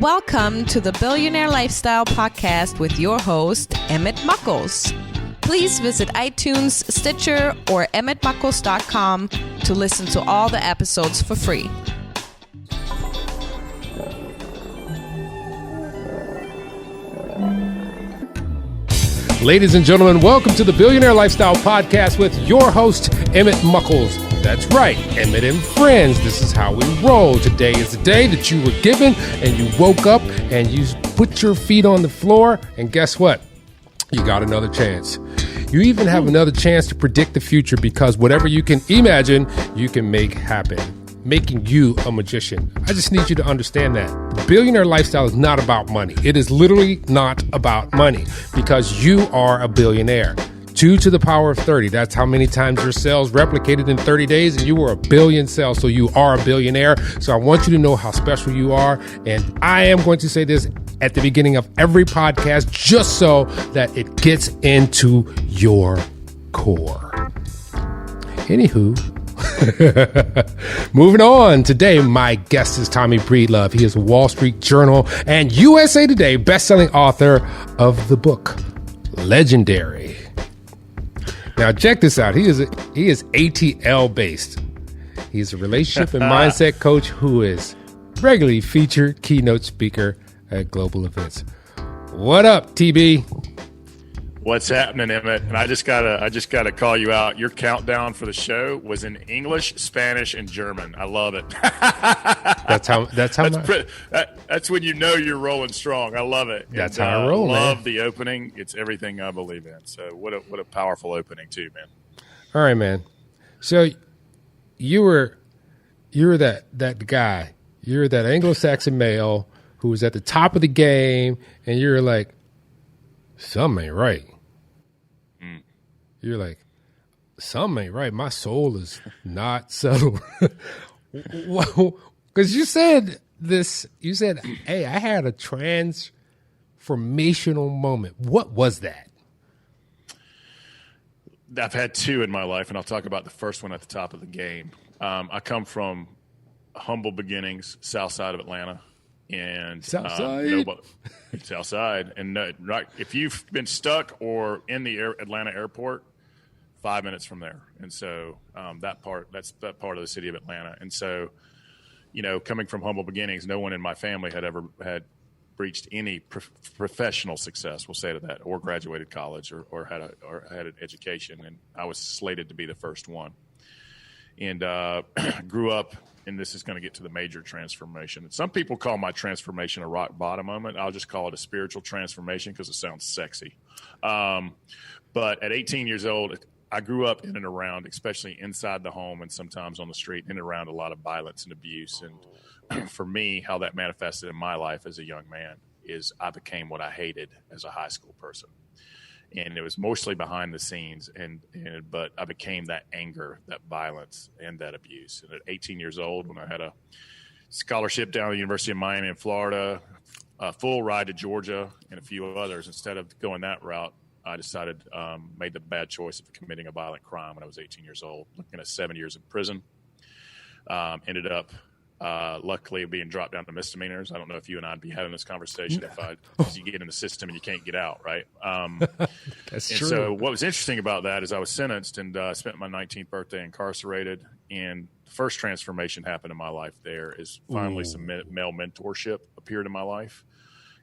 Welcome to the Billionaire Lifestyle Podcast with your host, Emmett Muckles. Please visit iTunes, Stitcher, or emmettmuckles.com to listen to all the episodes for free. Ladies and gentlemen, welcome to the Billionaire Lifestyle Podcast with your host, Emmett Muckles. That's right, Emmett and friends. This is how we roll. Today is the day that you were given and you woke up and you put your feet on the floor, and guess what? You got another chance. You even have another chance to predict the future, because whatever you can imagine, you can make happen, making you a magician. I just need you to understand that. The billionaire lifestyle is not about money. It is literally not about money, because you are a billionaire. 2 to the power of 30. That's how many times your sales replicated in 30 days, and you were a billion sales, so you are a billionaire. So I want you to know how special you are, and I am going to say this at the beginning of every podcast just so that it gets into your core. Anywho, moving on. Today, my guest is Tommy Breedlove. He is a Wall Street Journal and USA Today bestselling author of the book Legendary. Now, check this out. He is ATL based. He's a relationship and mindset coach who is regularly featured keynote speaker at global events. What up, TB? What's happening, Emmett? And I just gotta call you out. Your countdown for the show was in English, Spanish, and German. I love it. That's when you know you're rolling strong. I love it. That's how I roll, man. Love the opening. It's everything I believe in. So what a powerful opening too, man. All right, man. So you were that guy. You're that Anglo-Saxon male who was at the top of the game, and you're like, something ain't right. You're like, something ain't right. My soul is not settled. Well, because you said this, hey, I had a transformational moment. What was that? I've had 2 in my life, and I'll talk about the first one at the top of the game. I come from humble beginnings, south side of Atlanta. And Southside, Southside, and right, if you've been stuck or in the Atlanta airport, 5 minutes from there, and so that part of the city of Atlanta, and so coming from humble beginnings, no one in my family had reached any professional success. We'll say to that, or graduated college, or had an education, and I was slated to be the first one, and grew up. And this is going to get to the major transformation. Some people call my transformation a rock bottom moment. I'll just call it a spiritual transformation because it sounds sexy. But at 18 years old, I grew up in and around, especially inside the home and sometimes on the street, in and around a lot of violence and abuse. And for me, how that manifested in my life as a young man is I became what I hated as a high school person. And it was mostly behind the scenes, but I became that anger, that violence, and that abuse. And at 18 years old, when I had a scholarship down at the University of Miami in Florida, a full ride to Georgia, and a few others, instead of going that route, I decided, made the bad choice of committing a violent crime when I was 18 years old, looking at 7 years in prison. Ended up luckily being dropped down to misdemeanors. I don't know if you and I'd be having this conversation if you get in the system and you can't get out, right? That's and true. So what was interesting about that is I was sentenced and spent my 19th birthday incarcerated. And the first transformation happened in my life there is finally some male mentorship appeared in my life.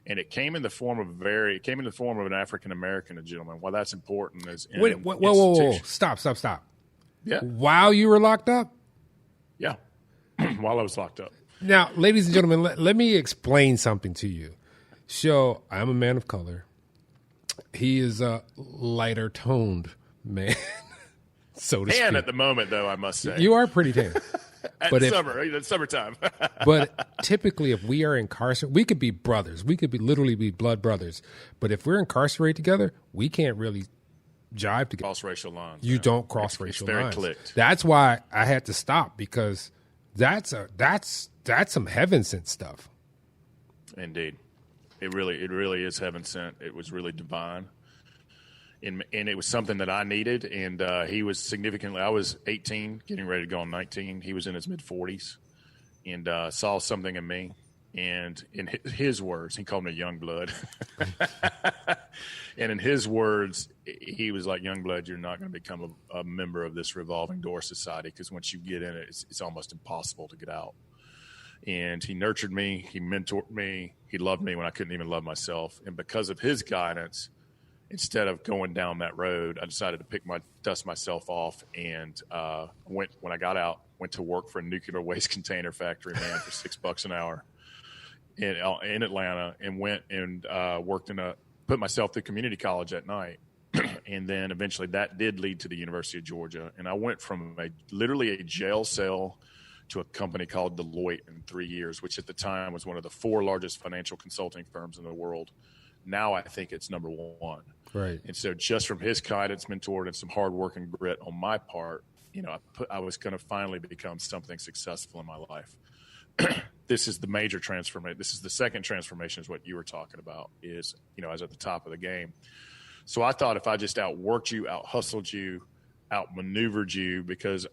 And it came in the form of an African-American gentleman. Why that's important is whoa. Stop. Yeah. While you were locked up? Yeah. While I was locked up. Now, ladies and gentlemen, let me explain something to you. So, I'm a man of color. He is a lighter toned man, so to speak. Tan at the moment, though, I must say. You are pretty tan. It's summertime. But typically, if we are incarcerated, we could be brothers. We could literally be blood brothers. But if we're incarcerated together, we can't really jive together. Cross racial lines. You don't cross racial lines. It's very clicked. That's why I had to stop, because that's some heaven sent stuff. Indeed, it really is heaven sent. It was really divine, and it was something that I needed. And he was significantly. I was 18, getting ready to go on 19. He was in his mid 40s, and saw something in me And in his words, he called me young blood. And in his words, he was like, young blood, you're not going to become a member of this revolving door society, because once you get in it, it's almost impossible to get out. And he nurtured me. He mentored me. He loved me when I couldn't even love myself. And because of his guidance, instead of going down that road, I decided to dust myself off, and when I got out, went to work for a nuclear waste container factory, man, for $6 an hour in Atlanta, and went and worked put myself through community college at night. And then eventually that did lead to the University of Georgia. And I went from literally a jail cell to a company called Deloitte in 3 years, which at the time was one of the 4 largest financial consulting firms in the world. Now I think it's number 1. Right. And so just from his guidance, mentored, and some hard work and grit on my part, I was going to finally become something successful in my life. This is the major transformation. This is the second transformation, is what you were talking about, is, I was at the top of the game. So I thought if I just outworked you, out-hustled you, outmaneuvered you, because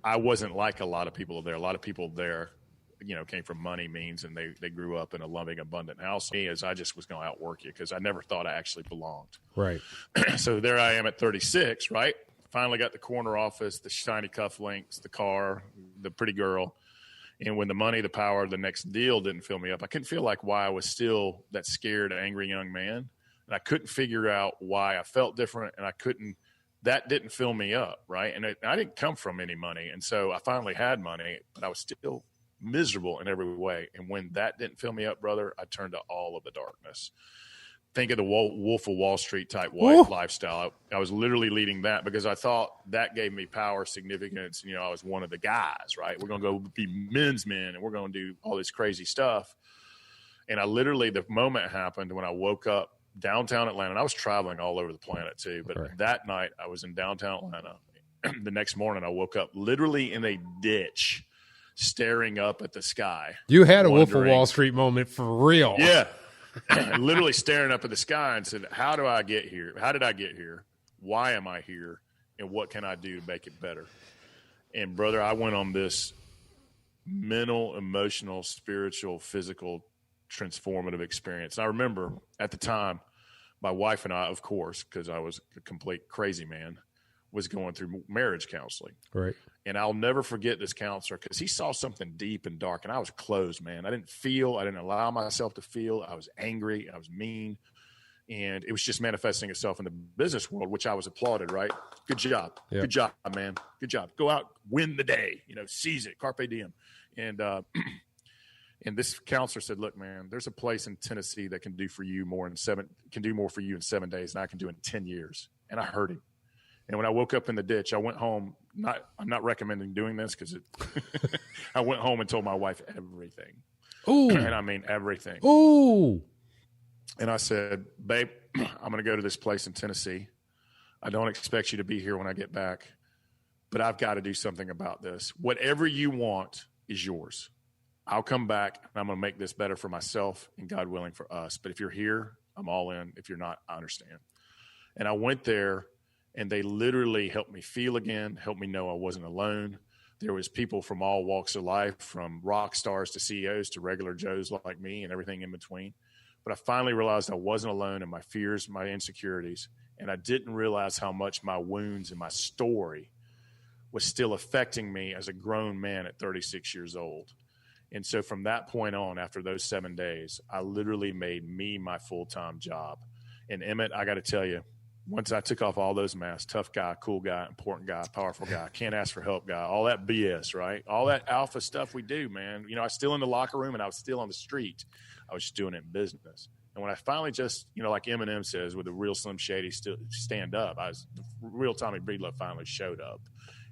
I wasn't like a lot of people there. A lot of people there, came from money, means, and they grew up in a loving, abundant house. Me, as I just was going to outwork you, because I never thought I actually belonged. Right. So there I am at 36, right? Finally got the corner office, the shiny cufflinks, the car, the pretty girl. And when the money, the power, the next deal didn't fill me up, I couldn't feel like why I was still that scared, angry young man. And I couldn't figure out why I felt different, and that didn't fill me up, right? And I didn't come from any money. And so I finally had money, but I was still miserable in every way. And when that didn't fill me up, brother, I turned to all of the darkness. Think of the Wolf of Wall Street type lifestyle. I was literally leading that because I thought that gave me power, significance. I was one of the guys, right? We're going to go be men's men, and we're going to do all this crazy stuff. And the moment happened when I woke up downtown Atlanta, and I was traveling all over the planet too. But that night I was in downtown Atlanta. The next morning I woke up literally in a ditch, staring up at the sky. You had a Wolf of Wall Street moment for real. Yeah. Literally staring up at the sky and said, how do I get here? How did I get here? Why am I here? And what can I do to make it better? And brother, I went on this mental, emotional, spiritual, physical, transformative experience. And I remember at the time, my wife and I, of course, because I was a complete crazy man, was going through marriage counseling. Right. And I'll never forget this counselor, because he saw something deep and dark, and I was closed, man. I didn't allow myself to feel. I was angry. I was mean. And it was just manifesting itself in the business world, which I was applauded, right? Good job. Yep. Good job, man. Good job. Go out, win the day, seize it, carpe diem. And this counselor said, look, man, there's a place in Tennessee that can do more for you in 7 days than I can do in 10 years. And I heard him. And when I woke up in the ditch, I went home. I'm not recommending doing this, because I went home and told my wife everything. Ooh. And I mean everything. Ooh. And I said, babe, I'm going to go to this place in Tennessee. I don't expect you to be here when I get back, but I've got to do something about this. Whatever you want is yours. I'll come back, and I'm going to make this better for myself and, God willing, for us. But if you're here, I'm all in. If you're not, I understand. And I went there, and they literally helped me feel again, helped me know I wasn't alone. There was people from all walks of life, from rock stars to CEOs to regular Joes like me and everything in between. But I finally realized I wasn't alone in my fears, my insecurities, and I didn't realize how much my wounds and my story was still affecting me as a grown man at 36 years old. And so from that point on, after those 7 days, I literally made me my full-time job. And Emmett, I got to tell you, once I took off all those masks, tough guy, cool guy, important guy, powerful guy, can't ask for help guy, all that BS, right? All that alpha stuff we do, man. I was still in the locker room, and I was still on the street. I was just doing it in business. And when I finally just, like Eminem says, with the real Slim Shady still stand up, the real Tommy Breedlove finally showed up.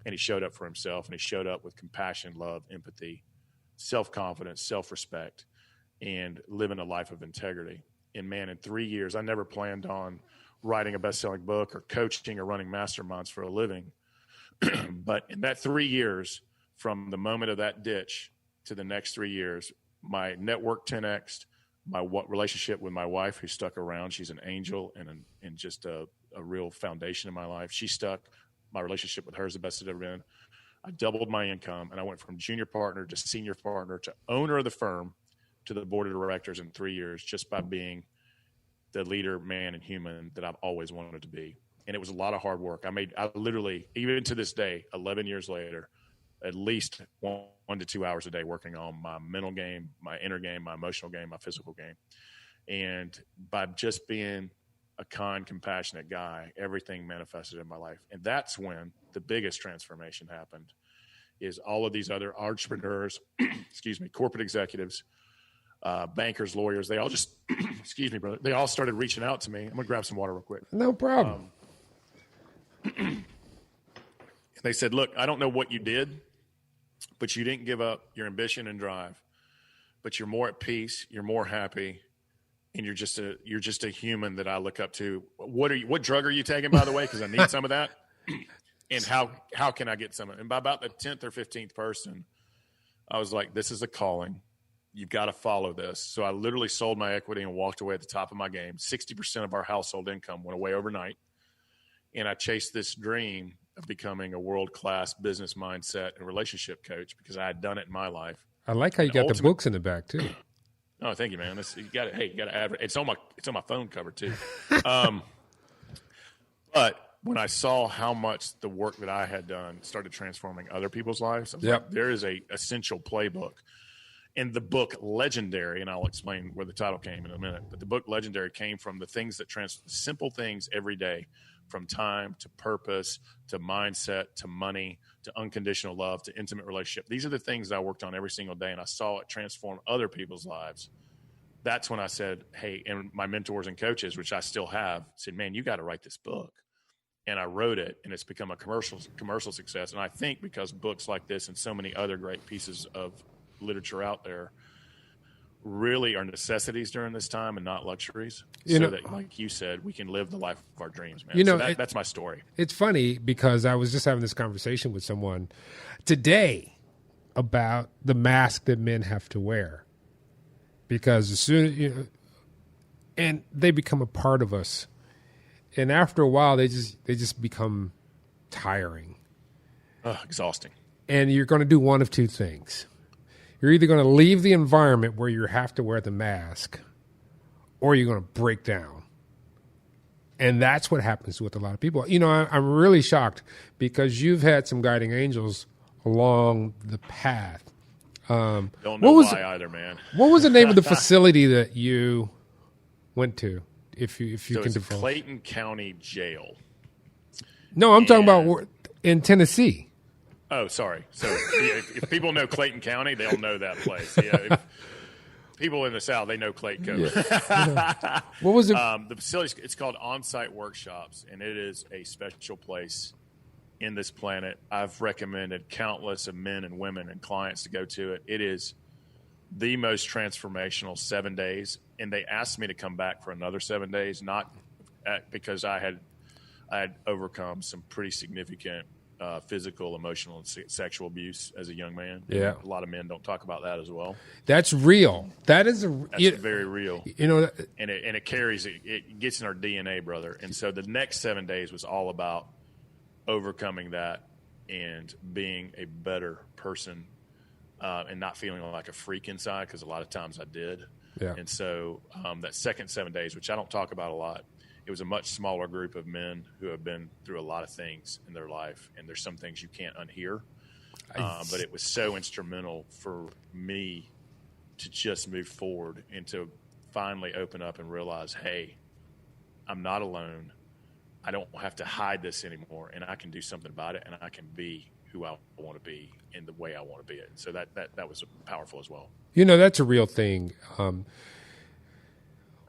And he showed up for himself, and he showed up with compassion, love, empathy, self-confidence, self-respect, and living a life of integrity. And man, in 3 years, I never planned on writing a best-selling book or coaching or running masterminds for a living. But in that 3 years, from the moment of that ditch to the next 3 years, my network 10x'd, my relationship with my wife, who stuck around. She's an angel and just a real foundation in my life. She stuck. My relationship with her is the best it's ever been. I doubled my income, and I went from junior partner to senior partner to owner of the firm to the board of directors in 3 years, just by being the leader, man, and human that I've always wanted to be. And it was a lot of hard work. I literally, even to this day, 11 years later, at least 1 to 2 hours a day working on my mental game, my inner game, my emotional game, my physical game. And by just being a kind, compassionate guy, everything manifested in my life. And that's when the biggest transformation happened, is all of these other entrepreneurs, corporate executives, bankers, lawyers, they all just, excuse me, brother, they all started reaching out to me. I'm going to grab some water real quick. No problem. They said, look, I don't know what you did, but you didn't give up your ambition and drive, but you're more at peace, you're more happy, and you're just a human that I look up to. What drug are you taking, by the way? Because I need some of that. And how can I get some of it? And by about the 10th or 15th person, I was like, this is a calling. You've got to follow this. So I literally sold my equity and walked away at the top of my game. 60% of our household income went away overnight. And I chased this dream of becoming a world-class business mindset and relationship coach, because I had done it in my life. I like how you got the books in the back too. Oh, thank you, man. You got to advertise. It's on my phone cover too. But when I saw how much the work that I had done started transforming other people's lives, I was like, there is a essential playbook. In the book Legendary, and I'll explain where the title came in a minute, but the book Legendary came from the things that simple things every day, from time to purpose to mindset to money to unconditional love to intimate relationship. These are the things that I worked on every single day, and I saw it transform other people's lives. That's when I said, hey, and my mentors and coaches, which I still have, said, man, you got to write this book. And I wrote it, and it's become a commercial success. And I think because books like this and so many other great pieces of literature out there really are necessities during this time and not luxuries, that, like you said, we can live the life of our dreams, man. That's my story. It's funny because I was just having this conversation with someone today about the mask that men have to wear, because as soon and they become a part of us, and after a while they just become tiring, exhausting. And you're going to do one of two things. You're either going to leave the environment where you have to wear the mask, or you're going to break down. And that's what happens with a lot of people. I'm really shocked because you've had some guiding angels along the path. Don't know why either, man. What was the name of the facility that you went to? If you so can it's Clayton County Jail. No, I'm talking about in Tennessee. Oh, sorry. So if people know Clayton County, they'll know that place. Yeah, people in the South, they know Clayton County. Yeah. What was it? The facility, it's called On-Site Workshops, and it is a special place in this planet. I've recommended countless of men and women and clients to go to it. It is the most transformational 7 days, and they asked me to come back for another 7 days, not because I had overcome some pretty significant physical, emotional, and sexual abuse as a young man. Yeah, a lot of men don't talk about that as well. That's real. That's very real. And it carries it gets in our DNA, brother. And so the next 7 days was all about overcoming that and being a better person, and not feeling like a freak inside, because a lot of times I did. Yeah. And so that second 7 days, which I don't talk about a lot, it was a much smaller group of men who have been through a lot of things in their life, and there's some things you can't unhear. But it was so instrumental for me to just move forward and to finally open up and realize, hey, I'm not alone. I don't have to hide this anymore, and I can do something about it, and I can be who I want to be in the way I want to be it. So that was powerful as well. That's a real thing.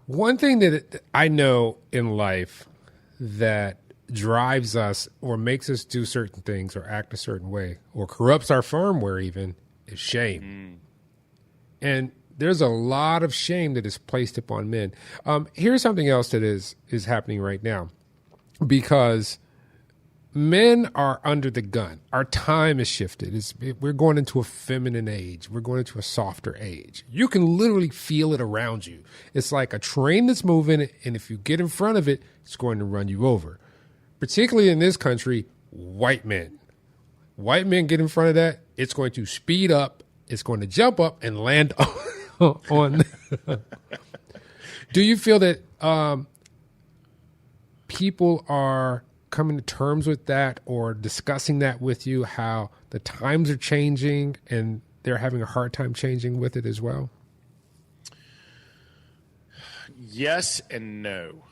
One thing that I know in life that drives us or makes us do certain things or act a certain way or corrupts our firmware even is shame. And there's a lot of shame that is placed upon men. Here's something else that is happening right now, because men are under the gun. Our time is shifted. We're going into a feminine age. We're going into a softer age. You can literally feel it around you. It's like a train that's moving, and if you get in front of it, it's going to run you over. Particularly in this country, white men. white men get in front of that, it's going to speed up, it's going to jump up and land on. Do you feel that people are coming to terms with that or discussing that with you, how the times are changing and they're having a hard time changing with it as well? Yes and no.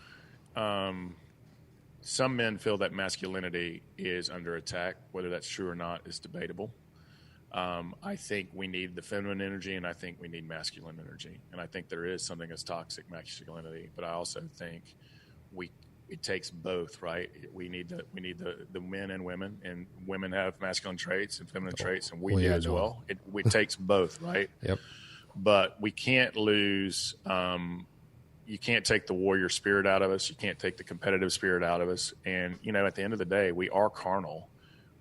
Some men feel that masculinity is under attack. Whether that's true or not is debatable. I think we need the feminine energy, and I think we need masculine energy. And I think there is something as toxic masculinity, but I also think it takes both, right? We need the men and women have masculine traits and feminine traits, and we do as well. It takes both, right? Yep. But we can't lose. You can't take the warrior spirit out of us. You can't take the competitive spirit out of us. And, at the end of the day, we are carnal.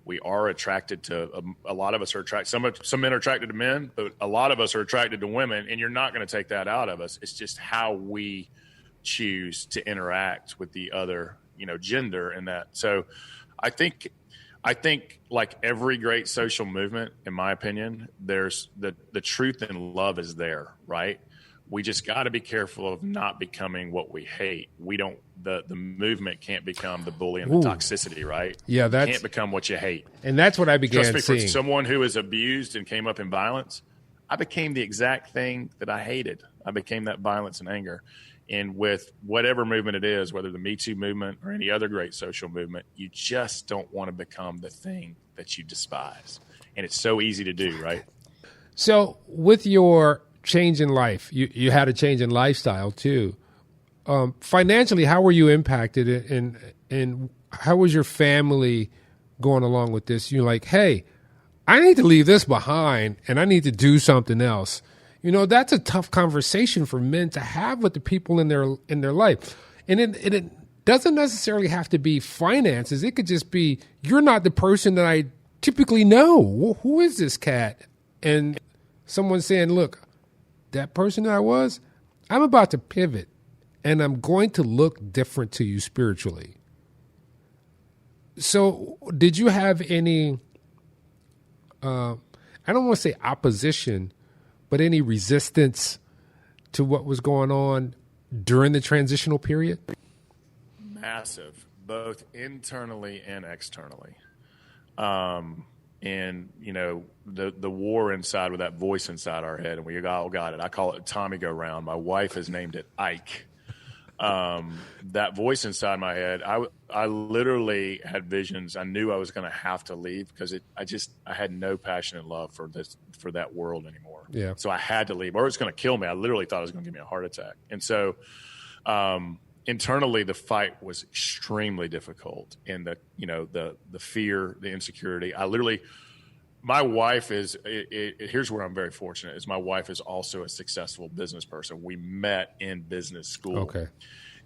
We are attracted to, a lot of us are attracted. Some men are attracted to men, but a lot of us are attracted to women, and you're not going to take that out of us. It's just how we choose to interact with the other, gender in that. So I think like every great social movement, in my opinion, there's the truth and love is there, right? We just got to be careful of not becoming what we hate. The movement can't become the bully and the toxicity, right? Yeah, you can't become what you hate. And that's what I began seeing. For someone who is abused and came up in violence, I became the exact thing that I hated. I became that violence and anger. And with whatever movement it is, whether the Me Too movement or any other great social movement, you just don't want to become the thing that you despise. And it's so easy to do, right? So with your change in life, you had a change in lifestyle too. Financially, how were you impacted, and how was your family going along with this? You're like, hey, I need to leave this behind and I need to do something else. That's a tough conversation for men to have with the people in their life. And it doesn't necessarily have to be finances. It could just be, you're not the person that I typically know. Who is this cat? And someone saying, look, that person that I was, I'm about to pivot and I'm going to look different to you spiritually. So did you have any, I don't want to say opposition, but any resistance to what was going on during the transitional period? Massive, both internally and externally. And, the war inside with that voice inside our head, and we all got it. I call it Tommy Go Round. My wife has named it Ike. That voice inside my head, I literally had visions. I knew I was going to have to leave because I had no passionate love for that world anymore. Yeah. So I had to leave, or it's going to kill me. I literally thought it was going to give me a heart attack. And so, internally, the fight was extremely difficult, and the fear, the insecurity. My wife is. Here's where I'm very fortunate: is my wife is also a successful business person. We met in business school. Okay.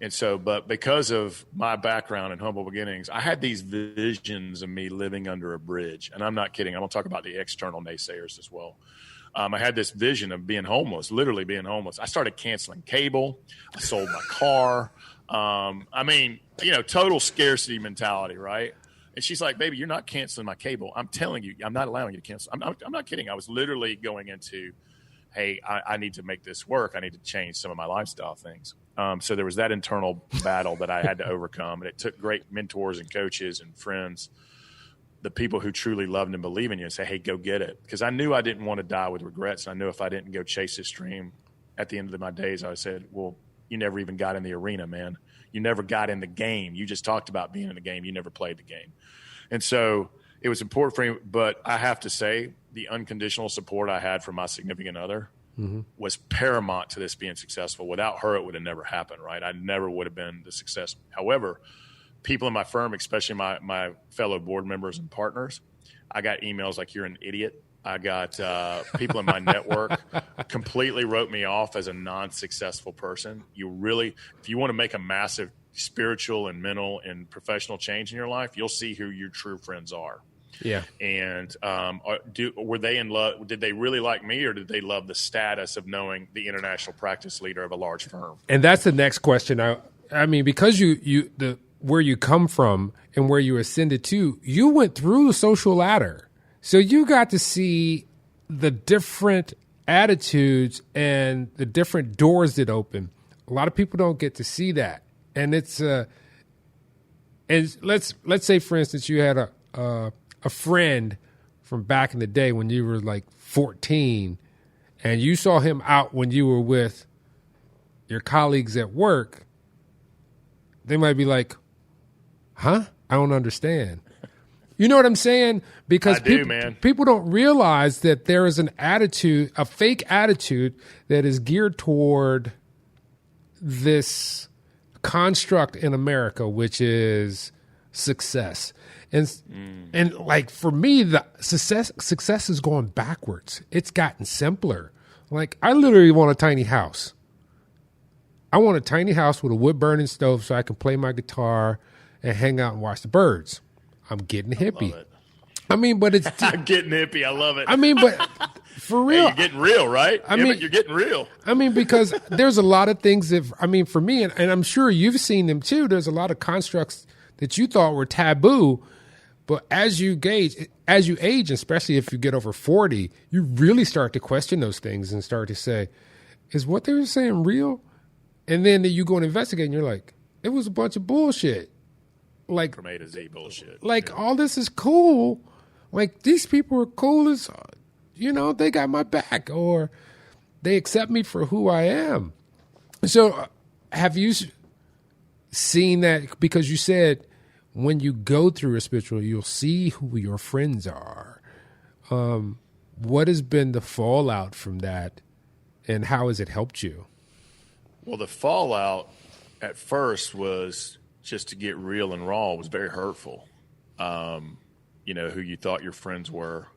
And so, but because of my background and humble beginnings, I had these visions of me living under a bridge. And I'm not kidding. I'm going to talk about the external naysayers as well. I had this vision of being homeless, literally being homeless. I started canceling cable. I sold my car. Total scarcity mentality, right? And she's like, baby, you're not canceling my cable. I'm telling you, I'm not allowing you to cancel. I'm not kidding. I was literally going into, hey, I need to make this work. I need to change some of my lifestyle things. So there was that internal battle that I had to overcome. And it took great mentors and coaches and friends, the people who truly loved and believe in you, and say, hey, go get it. Because I knew I didn't want to die with regrets. And I knew if I didn't go chase this dream at the end of my days, I said, well, you never even got in the arena, man. You never got in the game. You just talked about being in the game. You never played the game. And so it was important for me. But I have to say, the unconditional support I had from my significant other was paramount to this being successful. Without her, it would have never happened, right? I never would have been the success. However, people in my firm, especially my fellow board members and partners, I got emails like, you're an idiot. I got people in my network completely wrote me off as a non-successful person. If you want to make a massive spiritual and mental and professional change in your life, you'll see who your true friends are. Yeah. And were they in love? Did they really like me, or did they love the status of knowing the international practice leader of a large firm? And that's the next question. I mean, because where you come from and where you ascended to, you went through the social ladder. So you got to see the different attitudes and the different doors that open. A lot of people don't get to see that. And it's and let's say, for instance, you had a friend from back in the day when you were like 14 and you saw him out when you were with your colleagues at work. They might be like, huh? I don't understand. You know what I'm saying? Because people don't realize that there is an attitude, a fake attitude that is geared toward this construct in America, which is success. And like for me, the success is going backwards. It's gotten simpler. Like I literally want a tiny house. I want a tiny house with a wood burning stove so I can play my guitar and hang out and watch the birds. I'm getting hippie. I mean, but it's I'm getting hippie. I love it. I mean, but for real, hey, you're getting real, right? I mean, you're getting real. I mean, because there's a lot of things that I mean, for me, and I'm sure you've seen them too. There's a lot of constructs that you thought were taboo, but as you age, especially if you get over 40, you really start to question those things and start to say, "Is what they were saying real?" And then you go and investigate, and you're like, "It was a bunch of bullshit." Like from A to Z bullshit. Like all this is cool. Like these people are cool as, they got my back or they accept me for who I am. So have you seen that? Because you said when you go through a spiritual, you'll see who your friends are. What has been the fallout from that and how has it helped you? Well, the fallout at first was just to get real and raw was very hurtful. Who you thought your friends were,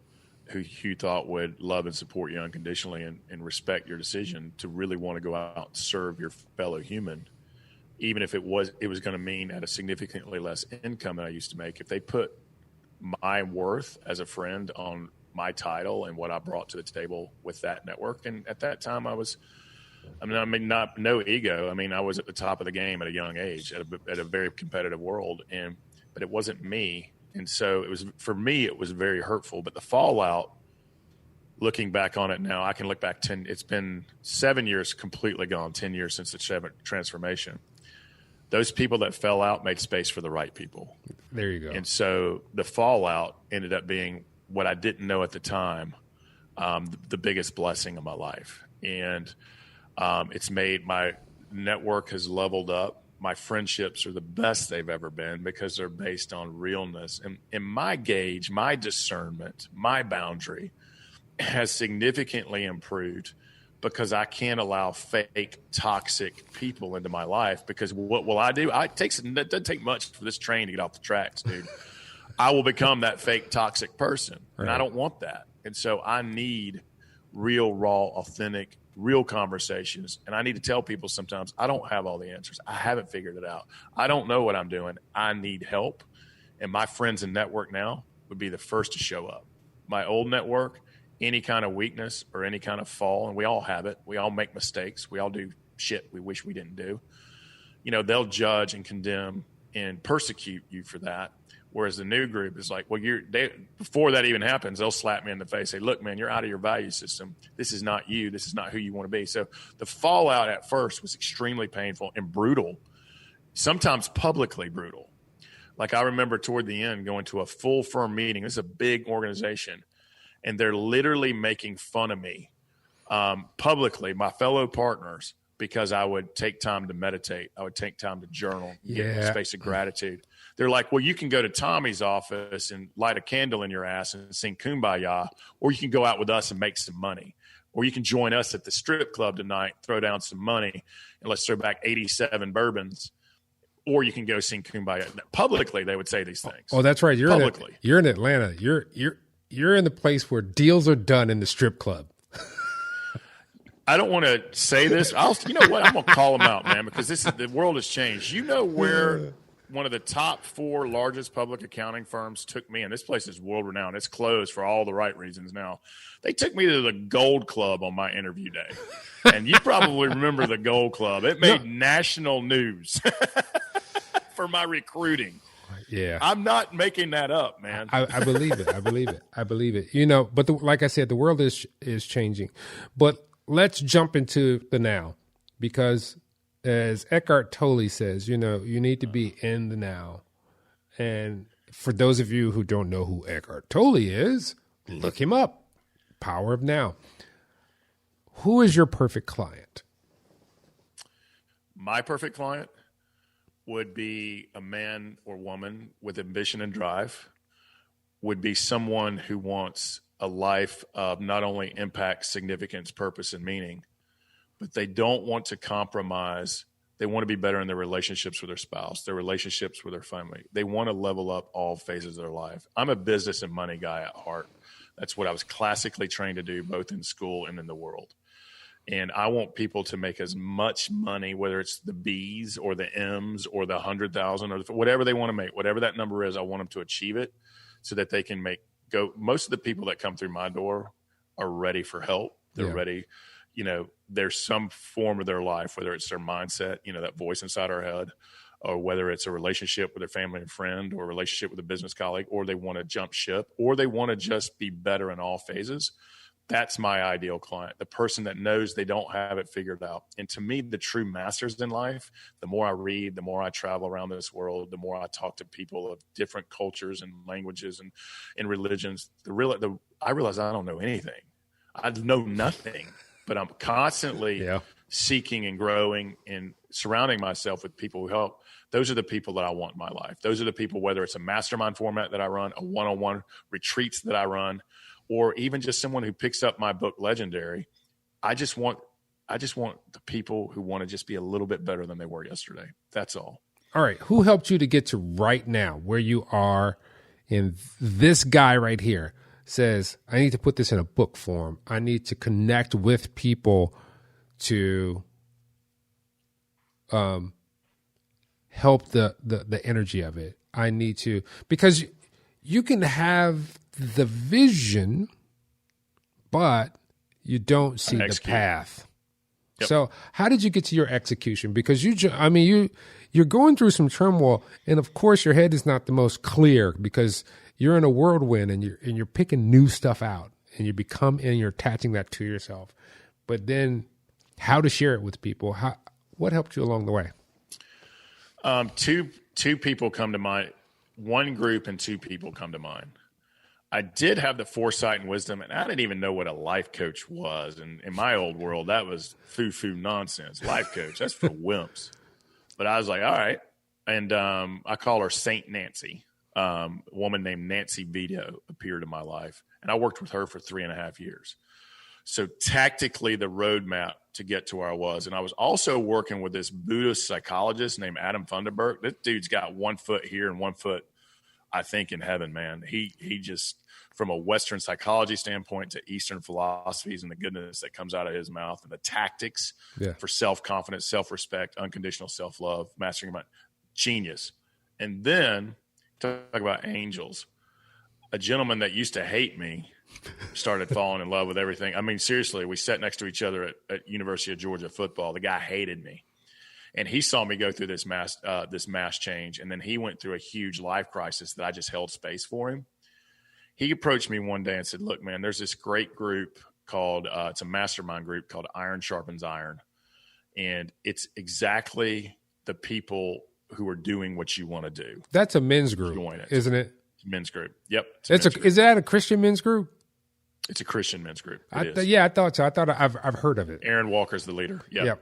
who you thought would love and support you unconditionally and respect your decision to really want to go out and serve your fellow human, even if it was going to mean at a significantly less income than I used to make. If they put my worth as a friend on my title and what I brought to the table with that network, and at that time no ego. I mean, I was at the top of the game at a young age, at a very competitive world, but it wasn't me. And so for me, it was very hurtful. But the fallout, looking back on it now, I can look back it's been 7 years completely gone, 10 years since the transformation. Those people that fell out made space for the right people. There you go. And so the fallout ended up being what I didn't know at the time, the biggest blessing of my life. And it's made my network has leveled up. My friendships are the best they've ever been because they're based on realness. And my gauge, my discernment, my boundary has significantly improved because I can't allow fake, toxic people into my life. Because what will I do? It doesn't take much for this train to get off the tracks, dude. I will become that fake, toxic person. Right. And I don't want that. And so I need real, raw, authentic, real conversations. And I need to tell people sometimes I don't have all the answers. I haven't figured it out. I don't know what I'm doing. I need help. And my friends and network now would be the first to show up. My old network, any kind of weakness or any kind of fall, and we all have it. We all make mistakes. We all do shit we wish we didn't do. They'll judge and condemn and persecute you for that. Whereas the new group is like, well, before that even happens, they'll slap me in the face, say, look, man, you're out of your value system. This is not you. This is not who you want to be. So the fallout at first was extremely painful and brutal, sometimes publicly brutal. Like I remember toward the end going to a full firm meeting. This is a big organization, and they're literally making fun of me publicly, my fellow partners, because I would take time to meditate. I would take time to journal, get in a space of gratitude. They're like, well, you can go to Tommy's office and light a candle in your ass and sing Kumbaya, or you can go out with us and make some money, or you can join us at the strip club tonight, throw down some money, and let's throw back 87 bourbons, or you can go sing Kumbaya. Publicly, they would say these things. Oh, that's right. You're in Atlanta. You're in the place where deals are done in the strip club. I don't want to say this. You know what? I'm going to call them out, man, because the world has changed. You know where one of the top 4 largest public accounting firms took me, and this place is world renowned. It's closed for all the right reasons now. They took me to the Gold Club on my interview day. And you probably remember the Gold Club. It made national news for my recruiting. Yeah. I'm not making that up, man. I believe it. I believe it. I believe it. You know, but like I said, the world is changing. But let's jump into the now, because as Eckhart Tolle says, you know, you need to be in the now. And for those of you who don't know who Eckhart Tolle is, look him up. Power of Now. Who is your perfect client? My perfect client would be a man or woman with ambition and drive, would be someone who wants a life of not only impact, significance, purpose, and meaning, but they don't want to compromise. They want to be better in their relationships with their spouse, their relationships with their family. They want to level up all phases of their life. I'm a business and money guy at heart. That's what I was classically trained to do, both in school and in the world. And I want people to make as much money, whether it's the B's or the M's or the 100,000 or whatever they want to make, whatever that number is, I want them to achieve it so that they can go. Most of the people that come through my door are ready for help. They're ready. You know, there's some form of their life, whether it's their mindset, you know, that voice inside our head, or whether it's a relationship with their family and friend, or a relationship with a business colleague, or they want to jump ship, or they want to just be better in all phases. That's my ideal client, the person that knows they don't have it figured out. And to me, the true masters in life, the more I read, the more I travel around this world, the more I talk to people of different cultures and languages and religions, I realize I don't know anything. I know nothing, but I'm constantly seeking and growing and surrounding myself with people who help. Those are the people that I want in my life. Those are the people, whether it's a mastermind format that I run, a one-on-one retreats that I run, or even just someone who picks up my book, Legendary. I just want the people who want to just be a little bit better than they were yesterday. That's all. All right. Who helped you to get to right now where you are? In this guy right here says, I need to put this in a book form. I need to connect with people to help the energy of it. I need to, because you can have the vision, but you don't see the path. Yep. So how did you get to your execution? Because you're going through some turmoil, and of course your head is not the most clear because you're in a whirlwind and you're picking new stuff out, and you're attaching that to yourself. But then how to share it with people? What helped you along the way? Two people come to mind. One group and two people come to mind. I did have the foresight and wisdom, and I didn't even know what a life coach was. And in my old world, that was foo-foo nonsense. Life coach, that's for wimps. But I was like, all right. And I call her Saint Nancy. A woman named Nancy Vito appeared in my life, and I worked with her for 3.5 years. So tactically, the roadmap to get to where I was. And I was also working with this Buddhist psychologist named Adam Funderburk. This dude's got 1 foot here and 1 foot, I think, in heaven, man. He just, from a Western psychology standpoint to Eastern philosophies and the goodness that comes out of his mouth and the tactics for self-confidence, self-respect, unconditional self-love, mastering your mind, genius. And then talk about angels. A gentleman that used to hate me started falling in love with everything. I mean, seriously, we sat next to each other at University of Georgia football. The guy hated me. And he saw me go through this mass change. And then he went through a huge life crisis that I just held space for him. He approached me one day and said, look, man, there's this great group called, it's a mastermind group called Iron Sharpens Iron. And it's exactly the people who are doing what you want to do. That's a men's group, isn't it? Men's group. Yep. Is that a Christian men's group? It's a Christian men's group. I thought so. I thought I've heard of it. Aaron Walker's the leader. Yep.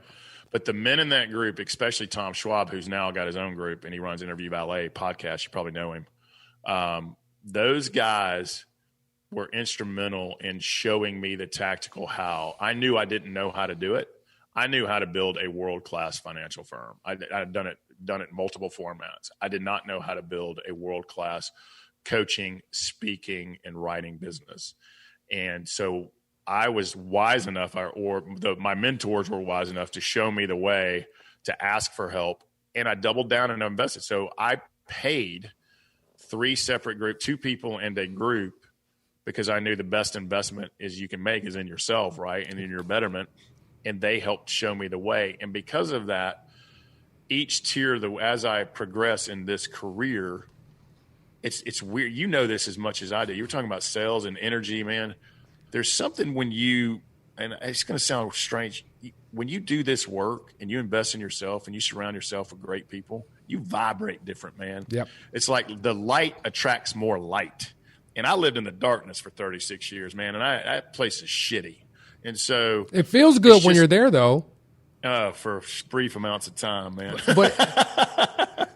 But the men in that group, especially Tom Schwab, who's now got his own group and he runs Interview Valet podcast. You probably know him. Those guys were instrumental in showing me the tactical how. I knew I didn't know how to do it. I knew how to build a world-class financial firm. I'd done it in multiple formats. I did not know how to build a world-class coaching, speaking, and writing business. And so I was wise enough, my mentors were wise enough to show me the way to ask for help, and I doubled down and invested. So I paid 3 separate groups, 2 people and a group, because I knew the best investment you can make is in yourself, right, and in your betterment. And they helped show me the way. And because of that, each tier, as I progress in this career, it's weird. You know this as much as I do. You were talking about sales and energy, man. There's something when you, and it's going to sound strange, when you do this work and you invest in yourself and you surround yourself with great people, you vibrate different, man. Yep. It's like the light attracts more light. And I lived in the darkness for 36 years, man, and that place is shitty. And so it feels good when you're there, though. For brief amounts of time, man. But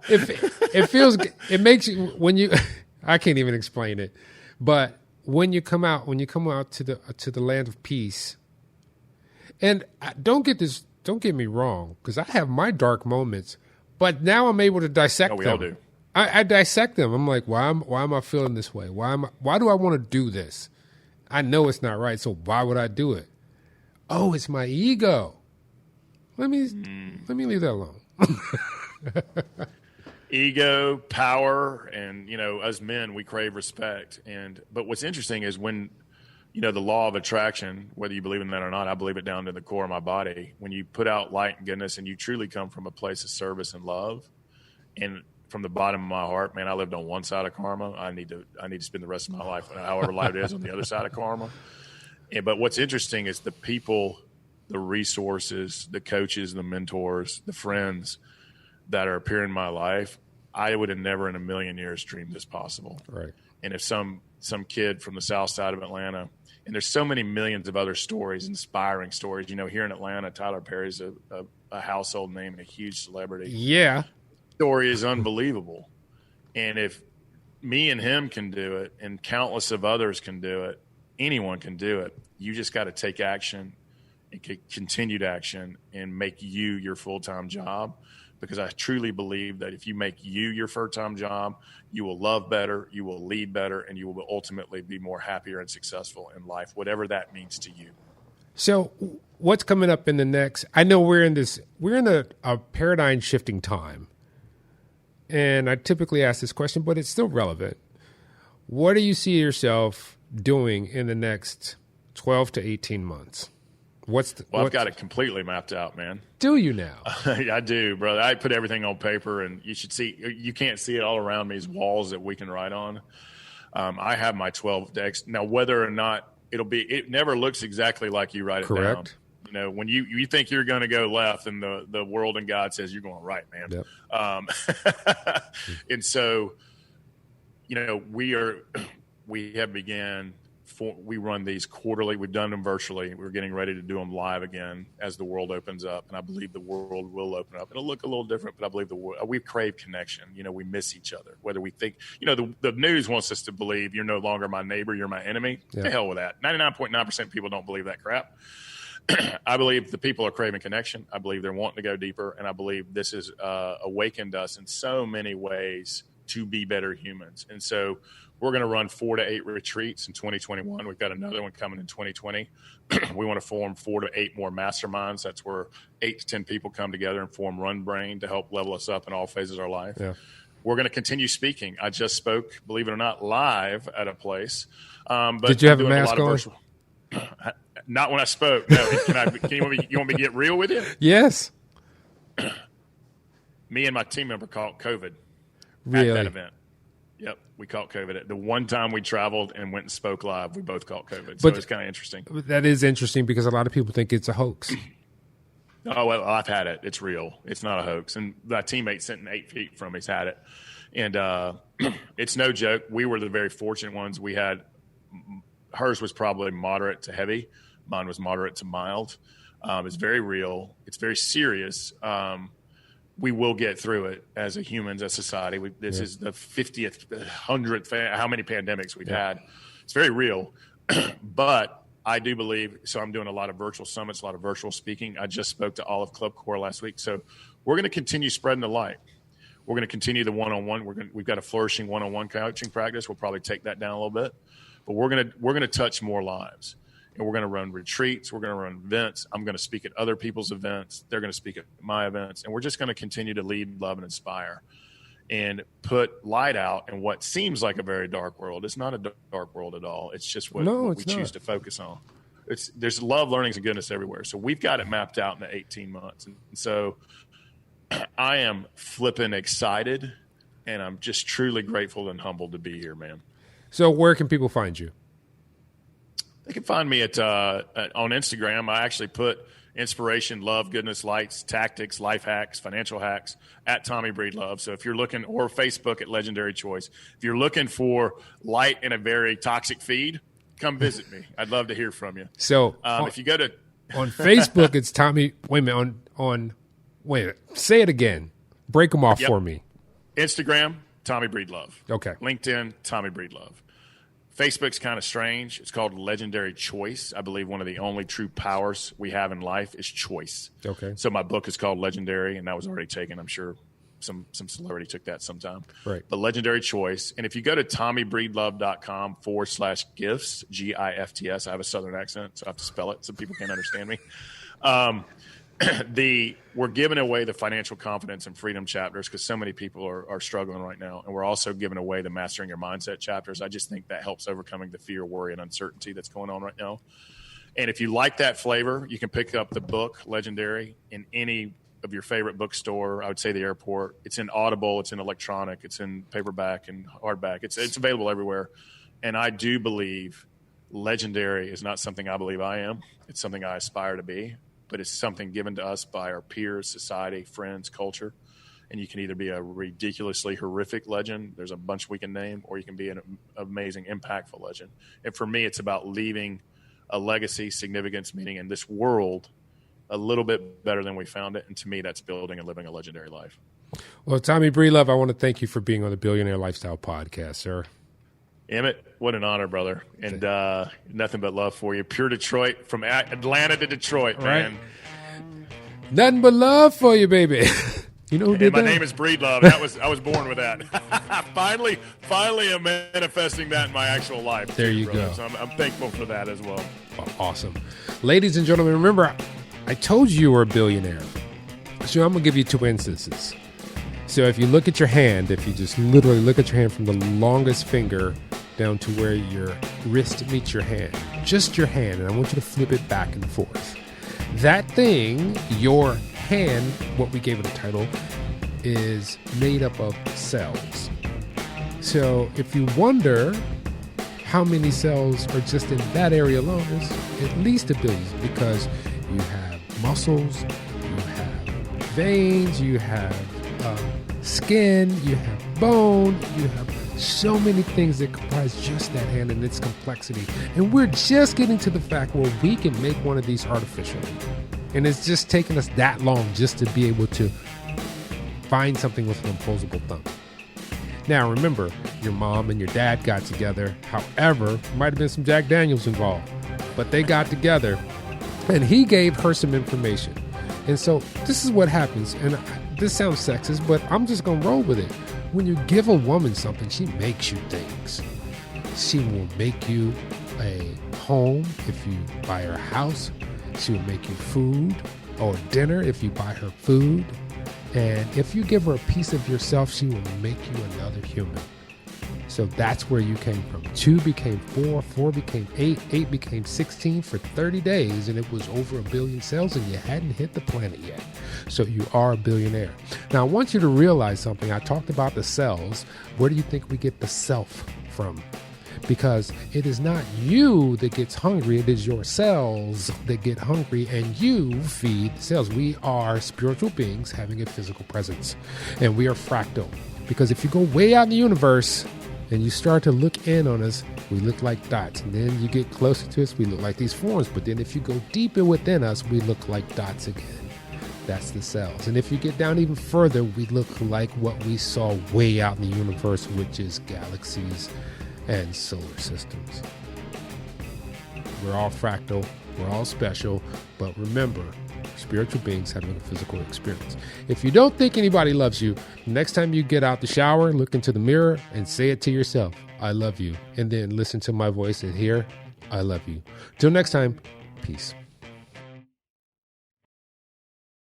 it feels, it makes you, when you, I can't even explain it, but when you come out to the land of peace, and don't get me wrong, because I have my dark moments, but now I'm able to dissect them. We all do. I dissect them. I'm like, why am I feeling this way? Why do I want to do this? I know it's not right, so why would I do it? Oh, it's my ego. Let me leave that alone. Ego, power, and us men, we crave respect. But what's interesting is when the law of attraction, whether you believe in that or not, I believe it down to the core of my body. When you put out light and goodness, and you truly come from a place of service and love, and from the bottom of my heart, man, I lived on one side of karma. I need to spend the rest of my life, however life it is, on the other side of karma. But what's interesting is the people, the resources, the coaches, the mentors, the friends that are appearing in my life. I would have never in a million years dreamed this possible. Right. And if some kid from the south side of Atlanta, and there's so many millions of other stories, inspiring stories. Here in Atlanta, Tyler Perry's a household name and a huge celebrity. Yeah. Story is unbelievable. And if me and him can do it, and countless of others can do it, anyone can do it. You just got to take action and continued action and make you your full-time job. Because I truly believe that if you make you your full-time job, you will love better, you will lead better, and you will ultimately be more happier and successful in life, whatever that means to you. So what's coming up in the next, I know we're in a paradigm shifting time. And I typically ask this question, but it's still relevant. What do you see yourself doing in the next 12 to 18 months? I've got it completely mapped out, man. Do you now? I do, brother. I put everything on paper, and you should see. You can't see it all around me. These walls that we can write on. I have my 12 decks now. Whether or not it never looks exactly like you write it Correct. down. When you think you're going to go left, and the world and God says you're going right, man. Yep. And so, we have began. We run these quarterly. We've done them virtually. We're getting ready to do them live again as the world opens up, and I believe the world will open up. It'll look a little different, but I believe we crave connection. We miss each other. Whether we think, the news wants us to believe you're no longer my neighbor, you're my enemy. Yeah. To hell with that. 99.9% of people don't believe that crap. I believe the people are craving connection. I believe they're wanting to go deeper, and I believe this has awakened us in so many ways to be better humans. And so we're going to run 4 to 8 retreats in 2021. We've got another one coming in 2020. We want to form 4 to 8 more masterminds. That's where 8 to 10 people come together and form Run Brain to help level us up in all phases of our life. Yeah. We're going to continue speaking. I just spoke, believe it or not, live at a place. But did you have a mask on? Not when I spoke. No. You want me to get real with you? Yes. Me and my team member caught COVID really? At that event. Yep, we caught COVID. The one time we traveled and went and spoke live, we both caught COVID. So it's kind of interesting. That is interesting because a lot of people think it's a hoax. Oh, well, I've had it. It's real. It's not a hoax. And my teammate sitting 8 feet from me's had it. And it's no joke. We were the very fortunate ones. We had hers was probably moderate to heavy. Mine was moderate to mild. It's very real. It's very serious. We will get through it as a humans, as society. This is the 50th, 100th, how many pandemics we've had. It's very real. But I do believe, so I'm doing a lot of virtual summits, a lot of virtual speaking. I just spoke to Olive Club Corps last week. So we're going to continue spreading the light. We're going to continue the one-on-one. We've got a flourishing one-on-one coaching practice. We'll probably take that down a little bit. But we're going to touch more lives. And we're going to run retreats. We're going to run events. I'm going to speak at other people's events. They're going to speak at my events. And we're just going to continue to lead, love, and inspire and put light out in what seems like a very dark world. It's not a dark world at all. It's just what we choose to focus on. There's love, learnings, and goodness everywhere. So we've got it mapped out in the 18 months. And so I am flipping excited And I'm just truly grateful and humbled to be here, man. So where can people find you? They can find me on Instagram. I actually put inspiration, love, goodness, lights, tactics, life hacks, financial hacks at Tommy Breedlove. So if you're looking, or Facebook at Legendary Choice, if you're looking for light in a very toxic feed, come visit me. I'd love to hear from you. So if you go to on Facebook, it's Tommy. Wait a minute. Wait a minute. Say it again. Break them off for me. Instagram, Tommy Breedlove. Okay. LinkedIn, Tommy Breedlove. Facebook's kind of strange. It's called Legendary Choice. I believe one of the only true powers we have in life is choice. Okay. So my book is called Legendary, and that was already taken. I'm sure some celebrity took that sometime. Right. But Legendary Choice. And if you go to tommybreedlove.com/gifts, GIFTS, I have a Southern accent, so I have to spell it so people can't understand me. We're giving away the financial confidence and freedom chapters because so many people are struggling right now. And we're also giving away the mastering your mindset chapters. I just think that helps overcoming the fear, worry, and uncertainty that's going on right now. And if you like that flavor, you can pick up the book Legendary in any of your favorite bookstore. I would say the airport. It's in Audible, it's in electronic, it's in paperback and hardback. It's available everywhere. And I do believe legendary is not something I believe I am. It's something I aspire to be. But it's something given to us by our peers, society, friends, culture. And you can either be a ridiculously horrific legend, there's a bunch we can name, or you can be an amazing, impactful legend. And for me, it's about leaving a legacy, significance, meaning in this world a little bit better than we found it. And to me, that's building and living a legendary life. Well, Tommy Breedlove, I want to thank you for being on the Billionaire Lifestyle Podcast, sir. Emmett, what an honor, brother. And nothing but love for you. Pure Detroit, from Atlanta to Detroit, man. Right. Nothing but love for you, baby. You know who did my that? name is Breedlove. I was born with that. finally I'm manifesting that in my actual life. There you go. So I'm thankful for that as well. Awesome. Ladies and gentlemen, remember, I told you were a billionaire. So I'm going to give you two instances. So if you look at your hand, if you just literally look at your hand from the longest finger down to where your wrist meets your hand, just your hand, and I want you to flip it back and forth. That thing, your hand, what we gave it a title, is made up of cells. So if you wonder how many cells are just in that area alone, it's at least 1 billion, because you have muscles, you have veins, you have skin, you have bone, you have so many things that comprise just that hand and its complexity. And we're just getting to the fact where we can make one of these artificially. And it's just taken us that long just to be able to find something with an opposable thumb. Now, remember, your mom and your dad got together. However, might have been some Jack Daniels involved, but they got together and he gave her some information. And so this is what happens. And this sounds sexist, but I'm just going to roll with it. When you give a woman something, she makes you things. She will make you a home if you buy her a house. She will make you food or dinner if you buy her food. And if you give her a piece of yourself, she will make you another human. So that's where you came from. 2 became 4, 4 became 8, 8 became 16 for 30 days, and it was over 1 billion cells, and you hadn't hit the planet yet. So you are a billionaire. Now, I want you to realize something. I talked about the cells. Where do you think we get the self from? Because it is not you that gets hungry, it is your cells that get hungry, and you feed the cells. We are spiritual beings having a physical presence, and we are fractal. Because if you go way out in the universe and you start to look in on us, we look like dots. And then you get closer to us, we look like these forms. But then if you go deeper within us, we look like dots again. That's the cells. And if you get down even further, we look like what we saw way out in the universe, which is galaxies and solar systems. We're all fractal, we're all special, but remember, spiritual beings having a physical experience. If you don't think anybody loves you, next time you get out the shower, look into the mirror and say it to yourself, I love you. And then listen to my voice and hear, I love you. Till next time, peace.